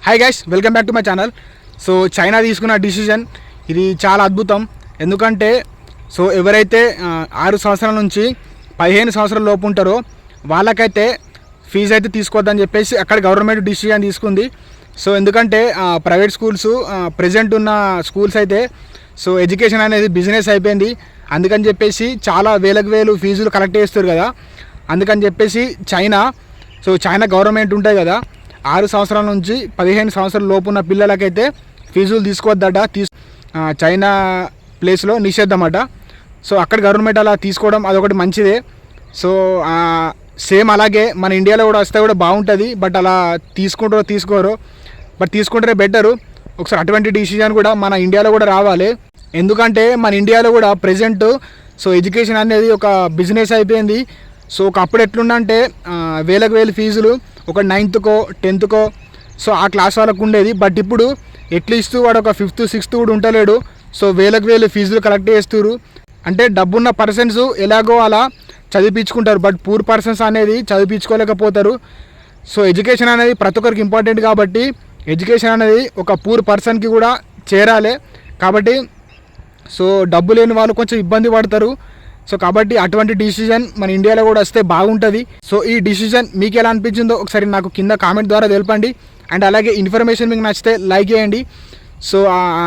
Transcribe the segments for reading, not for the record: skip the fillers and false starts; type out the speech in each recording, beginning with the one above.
Hi guys, welcome back to my channel. So China తీసుకున్న decision ఇది చాలా అద్భుతం. ఎందుకంటే సో ఎవరైతే 6 సంవత్సరాల నుంచి 15 సంవత్సరాల లోపు ఉంటారో వాళ్ళకైతే ఫీజు అయితే తీసుకోవద్దని చెప్పేసి అక్కడ గవర్నమెంట్ డిసిజన్ తీసుకుంది. సో ఎందుకంటే ప్రైవేట్ స్కూల్స్ ప్రజెంట్ ఉన్న స్కూల్స్ అయితే సో ఎడ్యుకేషన్ అనేది బిజినెస్ అయిపోయింది. అందుకని చెప్పేసి చాలా వేలకు ఫీజులు కలెక్ట్ చేస్తారు కదా. అందుకని చెప్పేసి చైనా గవర్నమెంట్ ఉంటాయి కదా, 6 సంవత్సరాల నుంచి 15 సంవత్సరాల లోపు ఉన్న పిల్లలకైతే ఫీజులు తీసుకోవద్దట. చైనా ప్లేస్లో నిషేధమట. సో అక్కడ గవర్నమెంట్ అలా తీసుకోవడం అదొకటి మంచిదే. సో సేమ్ అలాగే మన ఇండియాలో కూడా వస్తే కూడా బాగుంటుంది. బట్ అలా తీసుకోరు. బట్ తీసుకుంటే బెటరు. ఒకసారి అటువంటి డిసిజన్ కూడా మన ఇండియాలో కూడా రావాలి. ఎందుకంటే మన ఇండియాలో కూడా ప్రజెంట్ సో ఎడ్యుకేషన్ అనేది ఒక బిజినెస్ అయిపోయింది. సో ఒకప్పుడు ఎట్లుందంటే వేలకు ఫీజులు ఒక 9th 10th సో ఆ క్లాస్ వాళ్ళకు ఉండేది. బట్ ఇప్పుడు అట్లీస్ట్ వాడు ఒక 5th 6th కూడా ఉండలేడు. సో వేలకు ఫీజులు కలెక్ట్ చేస్తారు. అంటే డబ్బున్న పర్సన్స్ ఎలాగో అలా చదివించుకుంటారు. బట్ పూర్ పర్సన్స్ అనేది చదివించుకోలేకపోతారు. సో ఎడ్యుకేషన్ అనేది ప్రతి ఒక్కరికి ఇంపార్టెంట్ కాబట్టి ఎడ్యుకేషన్ అనేది ఒక పూర్ పర్సన్కి కూడా చేరాలి. కాబట్టి సో డబ్బు లేని వాళ్ళు కొంచెం ఇబ్బంది పడతారు. సో కాబట్టి అటువంటి డిసిజన్ మన ఇండియాలో కూడా వస్తే బాగుంటుంది. సో ఈ డిసిజన్ మీకు ఎలా అనిపించిందో ఒకసారి నాకు కింద కామెంట్ ద్వారా తెలపండి. అండ్ అలాగే ఇన్ఫర్మేషన్ మీకు నచ్చితే లైక్ చేయండి. సో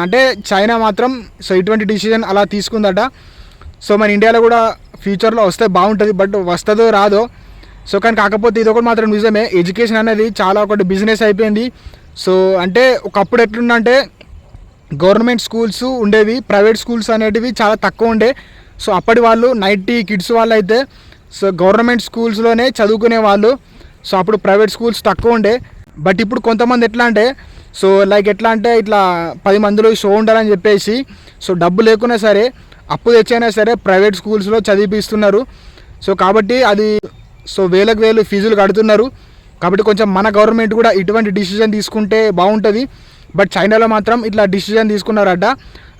అంటే చైనా మాత్రం సో ఇటువంటి డిసిజన్ అలా తీసుకుందట. సో మన ఇండియాలో కూడా ఫ్యూచర్లో వస్తే బాగుంటుంది. బట్ వస్తుందో రాదో. సో కానీ కాకపోతే ఇది ఒకటి మాత్రం నిజమే, ఎడ్యుకేషన్ అనేది చాలా ఒకటి బిజినెస్ అయిపోయింది. సో అంటే ఒకప్పుడు ఎట్లుందంటే గవర్నమెంట్ స్కూల్స్ ఉండేవి, ప్రైవేట్ స్కూల్స్ అనేటివి చాలా తక్కువ ఉండే. సో అప్పటి వాళ్ళు 90 kids వాళ్ళు అయితే సో గవర్నమెంట్ స్కూల్స్లోనే చదువుకునే వాళ్ళు. సో అప్పుడు ప్రైవేట్ స్కూల్స్ తక్కువ ఉండే. బట్ ఇప్పుడు కొంతమంది ఎట్లా అంటే సో ఎట్లా అంటే ఇట్లా 10 మందిలో షో ఉండాలని చెప్పేసి సో డబ్బు లేకున్నా సరే అప్పు తెచ్చైనా సరే ప్రైవేట్ స్కూల్స్లో చదివిపిస్తున్నారు. సో కాబట్టి అది సో వేలకు ఫీజులు కడుతున్నారు. కాబట్టి కొంచెం మన గవర్నమెంట్ కూడా ఇటువంటి డిసిజన్ తీసుకుంటే బాగుంటుంది. బట్ చైనాలో మాత్రం ఇట్లా డిసిజన్ తీసుకున్నారట.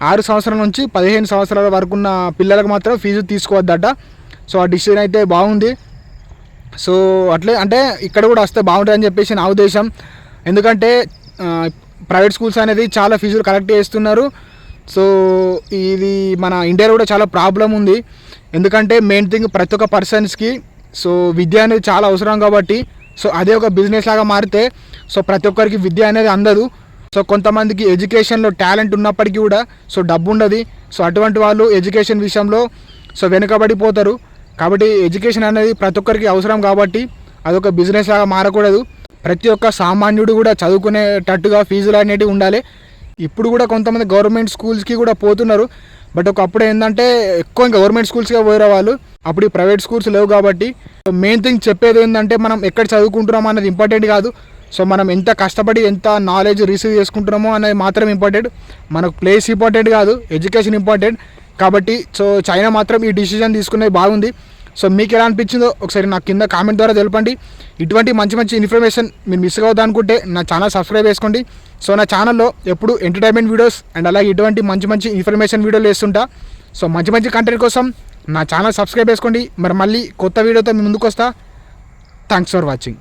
6 సంవత్సరాల నుంచి 15 సంవత్సరాల వరకు ఉన్న పిల్లలకు మాత్రం ఫీజు తీసుకోవద్దట. సో ఆ డిసిజన్ అయితే బాగుంది. సో అట్లే అంటే ఇక్కడ కూడా వస్తే బాగుంటుంది అని చెప్పేసి నా ఉద్దేశం. ఎందుకంటే ప్రైవేట్ స్కూల్స్ అనేది చాలా ఫీజులు కలెక్ట్ చేస్తున్నారు. సో ఇది మన ఇండియాలో కూడా చాలా ప్రాబ్లం ఉంది. ఎందుకంటే మెయిన్ థింగ్ ప్రతి ఒక్క పర్సన్స్కి సో విద్య అనేది చాలా అవసరం కాబట్టి సో అదే ఒక బిజినెస్ లాగా మారితే సో ప్రతి ఒక్కరికి విద్య అనేది అందదు. సో కొంతమందికి ఎడ్యుకేషన్లో టాలెంట్ ఉన్నప్పటికీ కూడా సో డబ్బు ఉండదు. సో అటువంటి వాళ్ళు ఎడ్యుకేషన్ విషయంలో సో వెనుకబడిపోతారు. కాబట్టి ఎడ్యుకేషన్ అనేది ప్రతి ఒక్కరికి అవసరం కాబట్టి అదొక బిజినెస్ లాగా మారకూడదు. ప్రతి ఒక్క సామాన్యుడు కూడా చదువుకునేటట్టుగా ఫీజులు అనేటివి ఉండాలి. ఇప్పుడు కూడా కొంతమంది గవర్నమెంట్ స్కూల్స్కి కూడా పోతున్నారు. బట్ ఒకప్పుడు ఏంటంటే ఎక్కువ గవర్నమెంట్ స్కూల్స్గా పోయే వాళ్ళు, అప్పుడు ఈ ప్రైవేట్ స్కూల్స్ లేవు కాబట్టి. మెయిన్ థింగ్ చెప్పేది ఏంటంటే మనం ఎక్కడ చదువుకుంటున్నాం అనేది ఇంపార్టెంట్ కాదు. సో మనం ఎంత కష్టపడి ఎంత నాలెడ్జ్ రిసీవ్ చేసుకుంటున్నామో అనేది మాత్రం ఇంపార్టెంట్. మనకు ప్లేస్ ఇంపార్టెంట్ కాదు, ఎడ్యుకేషన్ ఇంపార్టెంట్. కాబట్టి సో చైనా మాత్రం ఈ డిసిజన్ తీసుకునేది బాగుంది. సో మీకు ఎలా అనిపించిందో ఒకసారి నాకు కింద కామెంట్ ద్వారా తెలపండి. ఇటువంటి మంచి ఇన్ఫర్మేషన్ మీరు మిస్ అవ్వద్దు అనుకుంటే నా ఛానల్ సబ్స్క్రైబ్ చేసుకోండి. సో నా ఛానల్లో ఎప్పుడు ఎంటర్టైన్మెంట్ వీడియోస్ అండ్ అలాగే ఇటువంటి మంచి ఇన్ఫర్మేషన్ వీడియోలు వేస్తుంటా. సో మంచి కంటెంట్ కోసం నా ఛానల్ సబ్స్క్రైబ్ చేసుకోండి. మరి మళ్ళీ కొత్త వీడియోతో మీ ముందుకు వస్తా. Thanks for watching.